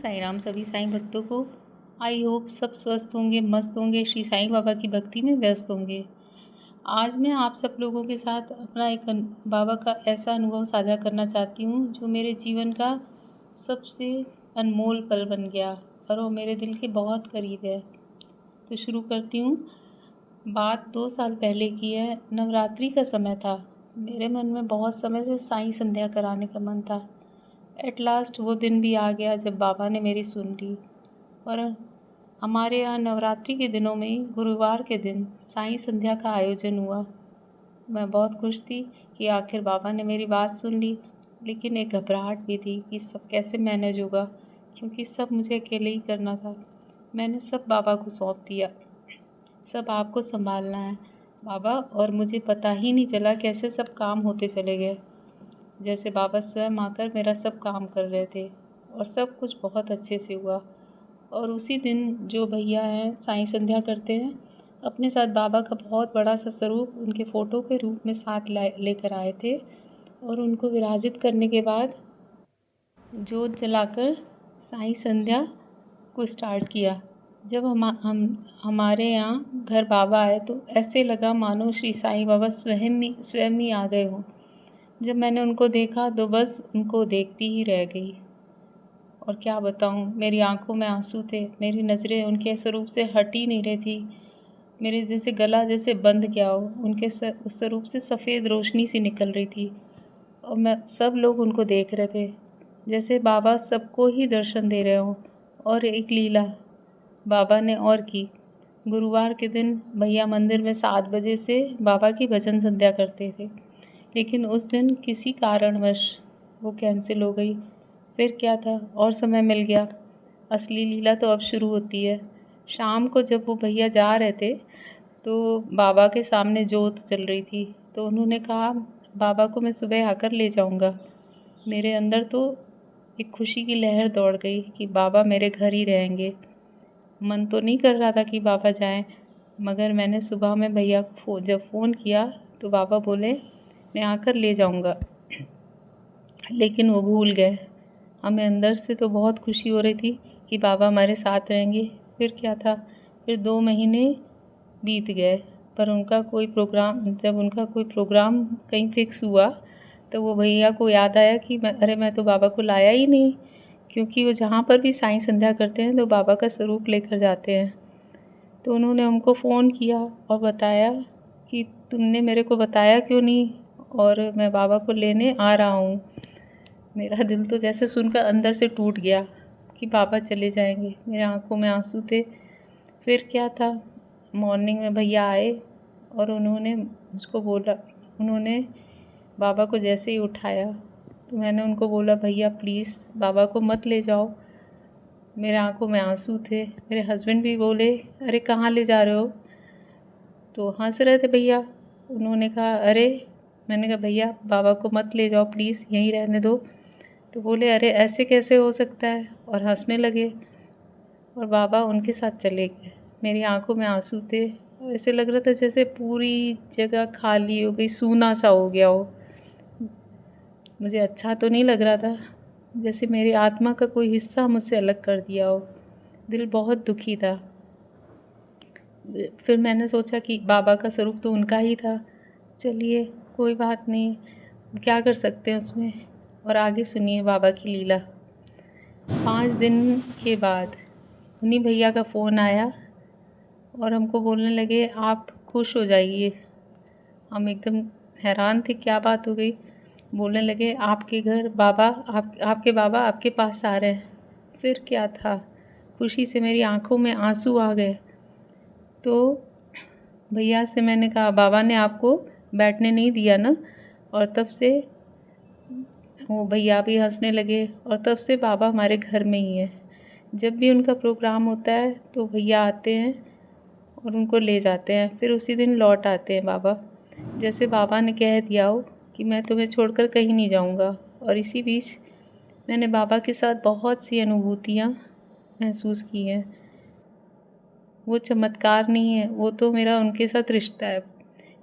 साईं राम सभी साईं भक्तों को। आई होप सब स्वस्थ होंगे, मस्त होंगे, श्री साईं बाबा की भक्ति में व्यस्त होंगे। आज मैं आप सब लोगों के साथ अपना एक बाबा का ऐसा अनुभव साझा करना चाहती हूँ जो मेरे जीवन का सबसे अनमोल पल बन गया और वो मेरे दिल के बहुत करीब है। तो शुरू करती हूँ। बात 2 साल पहले की है। नवरात्रि का समय था। मेरे मन में बहुत समय से साईं संध्या कराने का मन था। एट लास्ट वो दिन भी आ गया जब बाबा ने मेरी सुन ली। और हमारे यहाँ नवरात्रि के दिनों में गुरुवार के दिन साईं संध्या का आयोजन हुआ। मैं बहुत खुश थी कि आखिर बाबा ने मेरी बात सुन ली, लेकिन एक घबराहट भी थी कि सब कैसे मैनेज होगा, क्योंकि सब मुझे अकेले ही करना था। मैंने सब बाबा को सौंप दिया। सब आपको संभालना है बाबा, और मुझे पता ही नहीं चला कैसे सब काम होते चले गए, जैसे बाबा स्वयं आकर मेरा सब काम कर रहे थे। और सब कुछ बहुत अच्छे से हुआ। और उसी दिन जो भैया हैं साईं संध्या करते हैं, अपने साथ बाबा का बहुत बड़ा सा स्वरूप उनके फ़ोटो के रूप में साथ लेकर आए थे। और उनको विराजित करने के बाद जोत जलाकर साईं संध्या को स्टार्ट किया। जब हमारे यहाँ घर बाबा आए तो ऐसे लगा मानो श्री साईं बाबा स्वयं ही आ गए हों। जब मैंने उनको देखा तो बस उनको देखती ही रह गई। और क्या बताऊं, मेरी आंखों में आंसू थे। मेरी नज़रें उनके स्वरूप से हट ही नहीं रही थी। मेरे जैसे गला जैसे बंद गया हो। उनके उस स्वरूप से सफ़ेद रोशनी सी निकल रही थी। और मैं सब लोग उनको देख रहे थे, जैसे बाबा सबको ही दर्शन दे रहे हों। और एक लीला बाबा ने और की। गुरुवार के दिन भैया मंदिर में 7 बजे से बाबा की भजन संध्या करते थे, लेकिन उस दिन किसी कारणवश वो कैंसिल हो गई। फिर क्या था, और समय मिल गया। असली लीला तो अब शुरू होती है। शाम को जब वो भैया जा रहे थे तो बाबा के सामने जोत चल रही थी, तो उन्होंने कहा बाबा को मैं सुबह आकर ले जाऊंगा। मेरे अंदर तो एक खुशी की लहर दौड़ गई कि बाबा मेरे घर ही रहेंगे। मन तो नहीं कर रहा था कि बाबा जाएं, मगर मैंने सुबह में भैया को जब फ़ोन किया तो बाबा बोले मैं आकर ले जाऊंगा, लेकिन वो भूल गए। हमें अंदर से तो बहुत खुशी हो रही थी कि बाबा हमारे साथ रहेंगे। फिर क्या था, फिर 2 महीने बीत गए, पर जब उनका कोई प्रोग्राम कहीं फिक्स हुआ तो वो भैया को याद आया कि मैं तो बाबा को लाया ही नहीं, क्योंकि वो जहाँ पर भी साईं संध्या करते हैं तो बाबा का स्वरूप लेकर जाते हैं। तो उन्होंने हमको फ़ोन किया और बताया कि तुमने मेरे को बताया क्यों नहीं, और मैं बाबा को लेने आ रहा हूँ। मेरा दिल तो जैसे सुनकर अंदर से टूट गया कि बाबा चले जाएंगे। मेरे आंखों में आंसू थे। फिर क्या था, मॉर्निंग में भैया आए और उन्होंने मुझको बोला, उन्होंने बाबा को जैसे ही उठाया तो मैंने उनको बोला भैया प्लीज़ बाबा को मत ले जाओ। मेरे आंखों में आंसू थे। मेरे हस्बैंड भी बोले अरे कहाँ ले जा रहे हो, तो हंस रहे थे भैया। उन्होंने कहा अरे, मैंने कहा भैया बाबा को मत ले जाओ प्लीज़, यहीं रहने दो। तो बोले अरे ऐसे कैसे हो सकता है, और हंसने लगे। और बाबा उनके साथ चले गए। मेरी आंखों में आंसू थे और ऐसे लग रहा था जैसे पूरी जगह खाली हो गई, सूना सा हो गया हो। मुझे अच्छा तो नहीं लग रहा था, जैसे मेरी आत्मा का कोई हिस्सा मुझसे अलग कर दिया हो। दिल बहुत दुखी था। फिर मैंने सोचा कि बाबा का स्वरूप तो उनका ही था, चलिए कोई बात नहीं, क्या कर सकते हैं उसमें। और आगे सुनिए बाबा की लीला। 5 दिन के बाद उन्हीं भैया का फ़ोन आया और हमको बोलने लगे आप खुश हो जाइए। हम एकदम हैरान थे, क्या बात हो गई। बोलने लगे आपके घर बाबा आपके बाबा आपके पास आ रहे हैं। फिर क्या था, खुशी से मेरी आंखों में आंसू आ गए। तो भैया से मैंने कहा बाबा ने आपको बैठने नहीं दिया ना, और तब से वो भैया भी हंसने लगे। और तब से बाबा हमारे घर में ही है। जब भी उनका प्रोग्राम होता है तो भैया आते हैं और उनको ले जाते हैं, फिर उसी दिन लौट आते हैं बाबा। जैसे बाबा ने कह दिया हो कि मैं तुम्हें छोड़कर कहीं नहीं जाऊंगा। और इसी बीच मैंने बाबा के साथ बहुत सी अनुभूतियाँ महसूस की हैं। वो चमत्कार नहीं है, वो तो मेरा उनके साथ रिश्ता है।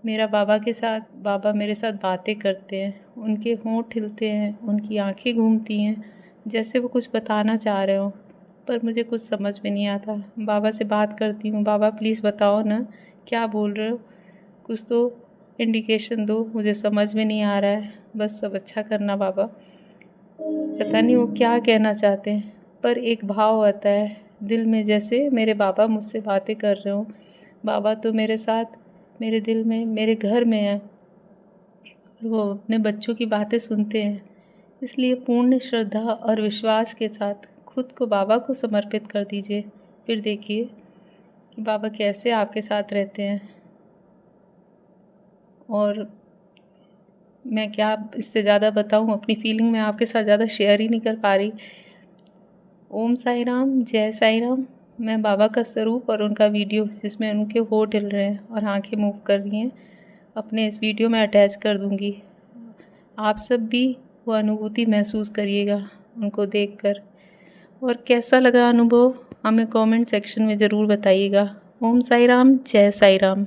मेरा बाबा के साथ, बाबा मेरे साथ बातें करते हैं, उनके होंठ हिलते हैं, उनकी आंखें घूमती हैं, जैसे वो कुछ बताना चाह रहे हो। पर मुझे कुछ समझ में नहीं आता। बाबा से बात करती हूँ, बाबा प्लीज़ बताओ ना क्या बोल रहे हो, कुछ तो इंडिकेशन दो, मुझे समझ में नहीं आ रहा है। बस सब अच्छा करना बाबा। पता नहीं वो क्या कहना चाहते हैं, पर एक भाव आता है दिल में, जैसे मेरे बाबा मुझसे बातें कर रहे हो। बाबा तो मेरे साथ, मेरे दिल में, मेरे घर में है, और वो अपने बच्चों की बातें सुनते हैं। इसलिए पूर्ण श्रद्धा और विश्वास के साथ खुद को बाबा को समर्पित कर दीजिए। फिर देखिए कि बाबा कैसे आपके साथ रहते हैं। और मैं क्या इससे ज़्यादा बताऊँ, अपनी फीलिंग मैं आपके साथ ज़्यादा शेयर ही नहीं कर पा रही। ओम साई राम, जय साई राम। मैं बाबा का स्वरूप और उनका वीडियो जिसमें उनके होंठ हिल रहे हैं और आंखें मूव कर रही हैं, अपने इस वीडियो में अटैच कर दूँगी। आप सब भी वो अनुभूति महसूस करिएगा उनको देखकर। और कैसा लगा अनुभव हमें कमेंट सेक्शन में ज़रूर बताइएगा। ओम साई राम, जय साई राम।